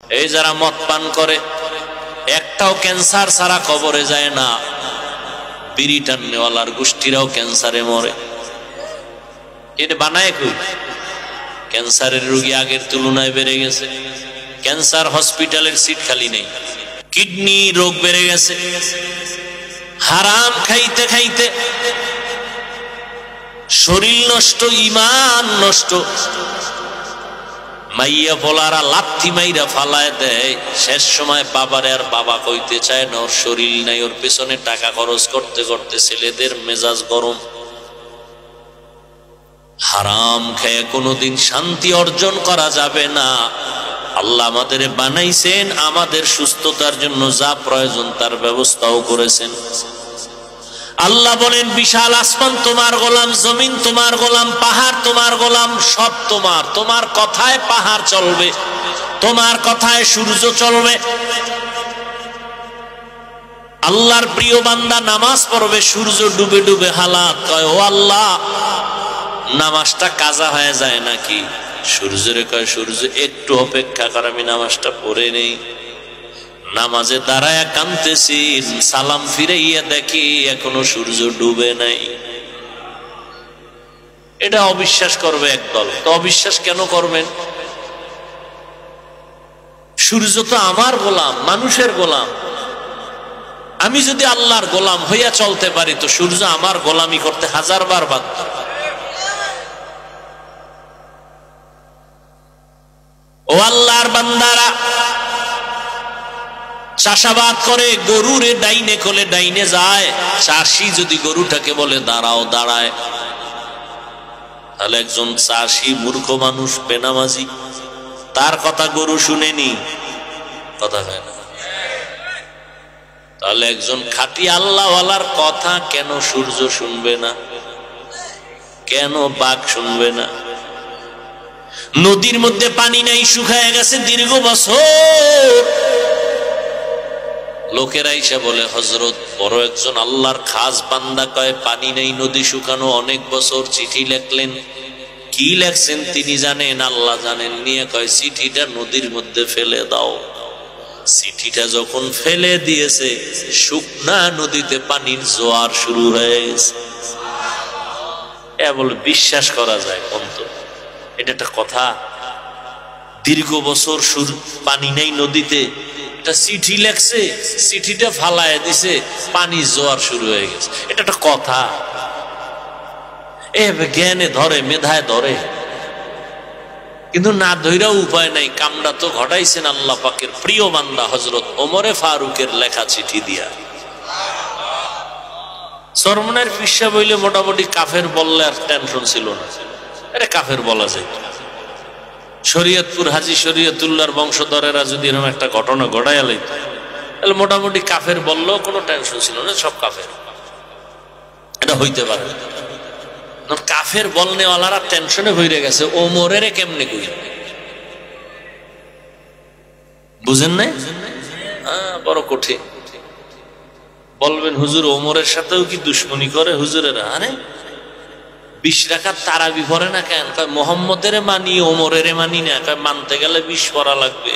এই যারা মদ পান করে একটাও ক্যান্সার ছাড়া কবরে যায় না, বিড়ি টাননেওয়ালার গোষ্ঠীরাও ক্যান্সারে মরে। এটা বানায় কই? ক্যান্সারের রোগী আগের তুলনায় বেড়ে গেছে, ক্যান্সার হসপিটালের সিট খালি নেই, কিডনি রোগ বেড়ে গেছে, হারাম খাইতে খাইতে শরীর নষ্ট, ঈমান নষ্ট। মাইয়া পোলারা লাথি মাইরা ফালায় দেয়, শেষ সময় বাবারে আর বাবা কইতে চায় না, ওর শরীর নাই, ওর পেছনে টাকা খরচ করতে করতে ছেলেদের মেজাজ গরম। হারাম খেয়ে কোনোদিন শান্তি অর্জন করা যাবে না। আল্লাহ আমাদের বানাইছেন আমাদের সুস্থতার জন্য, যা প্রয়োজন তার ব্যবস্থাও করেছেন। আল্লাহ বলেন বিশাল আসমান তোমার গোলাম, জমিন তোমার গোলাম, পাহাড় তোমার গোলাম, সব তোমার। তোমার কথায় পাহাড় চলবে, তোমার কথায় সূর্য চলবে। আল্লাহর প্রিয় বান্দা নামাজ পড়বে, সূর্য ডুবে ডুবে হালাত কয় ও আল্লাহ নামাজটা কাজা হয়ে যায় নাকি? সূর্যরে কয় সূর্য একটু অপেক্ষা কর, আমি নামাজটা পড়ে নেই। নামাজে দাঁড়ায় কাঁদতেছি, সালাম ফিরাইয়া দেখি এখনো সূর্য ডুবে নাই। এটা অবিশ্বাস করবে একদল। তো অবিশ্বাস কেন করবেন? সূর্য তো আমার গোলাম, মানুষের গোলাম। আমি যদি আল্লাহর গোলাম হইয়া চলতে পারি তো সূর্য আমার গোলামি করতে হাজারবার বাধ্য। ও আল্লাহর বান্দারা, চাষাবাদ করে, গরুরে ডাইনে কোলে ডাইনে যায়, চাষি যদি গরুটাকে বলে দাঁড়াও দাঁড়ায়, তাহলে একজন চাষি মূর্খ মানুষ, বেনামাজি, তার কথা গরু শুনেনি, কথা হয় না। তাহলে একজন খাঁটি আল্লাহওয়ালার কথা কেন সূর্য শুনবে না? কেন বাঘ শুনবে না? নদীর মধ্যে পানি নাই, শুকায় গেছে দীর্ঘ বছর। লোকেরা এসে বলে হযরত বড় একজন আল্লাহর খাস বান্দা, কয় পানি নেই, নদী শুকানো, অনেক বছর। চিঠি লিখলেন, কি লেখছেন তিনি জানেন, আল্লাহ জানেন। নিয়ে কয় চিঠিটা নদীর মধ্যে ফেলে দাও। চিঠিটা যখন ফেলে দিয়েছে, শুকনা নদীতে পানির জোয়ার শুরু হয়ে গেছে। বলে বিশ্বাস করা যায় অন্ত? এটা একটা কথা? দীর্ঘ বছর পানি নেই নদীতে, এটা চিঠি লেখছে, চিঠিটা ফালায় দিছে, পানি জোয়ার শুরু হয়ে গেছে। এটা একটা কথা? জ্ঞানে ধরে, মেধায় ধরে, কিন্তু না ধইরাও উপায় নাই। কামটা তো ঘটাইছেন আল্লাহ পাকের প্রিয় বান্দা হযরত ওমরে ফারুকের লেখা চিঠি দিয়া। চরমনের পিসা বইলে মোটামুটি কাফের বললে আর টেনশন ছিল না, আরে কাফের বলা যায়। শরীয়তপুর হাজী শরীয়তুল্লাহর বংশধরেরা যদি এরকম একটা ঘটনা ঘটাইয়া লাইত, তাহলে মোটামুটি কাফের বললেও কোনো টেনশন ছিল না, সব কাফের। এটা হইতে পারে কাফের বলনেওয়ালারা টেনশনে হইরে গেছে, ওমরের কেমনে কই বুঝেন নাই? বড় কঠিন। বলবেন হুজুর ওমরের সাথেও কি দুশ্মনী করে হুজুরেরা? আরে 20 রাকাত তারাবি পড়ে না কেন? কয় মোহাম্মদের মানি, ওমরের মানি না। কয় মানতে গেলে 20 পড়া লাগবে।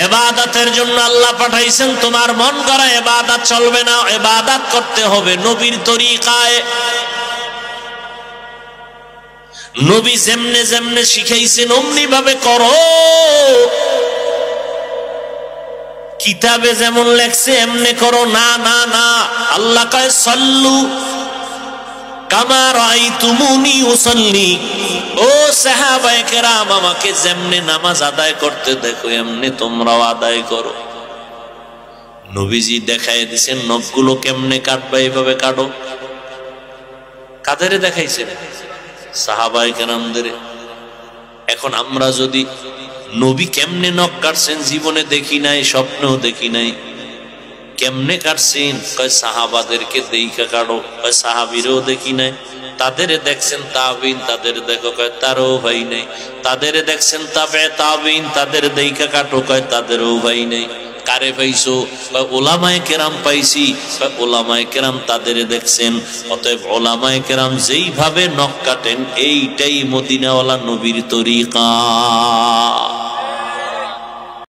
ইবাদতের জন্য আল্লাহ পাঠাইছেন, তোমার মন করা ইবাদত চলবে না, ইবাদত করতে হবে নবীর তরিকায়। নবী যেমনে যেমনে শিখাইছেন অমনি ভাবে করো। কিতাবে যেমন লেখছে এমনে করো না, না না। আল্লাহ কয় সাল্লু কামা রাআইতুমুনি উসাল্লি। ও সাহাবায়ে কেরাম, আমাকে যেমনে নামাজ আদায় করতে দেখো এমনি তোমরাও আদায় করো। নবীজি দেখায় দিয়েছেন নখগুলো কেমনে কাটবা, এইভাবে কাটো। কাদের দেখাইছেন? সাহাবায়ে কেরামদের। এখন আমরা যদি নবী কেমনে নখ কাটছেন জীবনে দেখি নাই, স্বপ্নেও দেখি নাই, কেমনে কাটছেন? কয় সাহাবাদেরকে দেখা কাটো। কয় সাহাবীরও দেখি নাই। তাদের দেখছেন তাবিন, তাদের দেখো। কয় তারও ভাই নাই। তাদের দেখছেন তাবে তাবিন, তাদের দেখা কাটো। কয় তাদেরও ভাই নাই। কারে পাইছো? ওলামায়ে কেরাম পাইছি। ওলামায়ে কেরাম তাদের দেখছেন। অতএব ওলামায়ে কেরাম যেইভাবে নখ কাটেন এইটাই মদিনাওয়ালা নবীর তরিকা।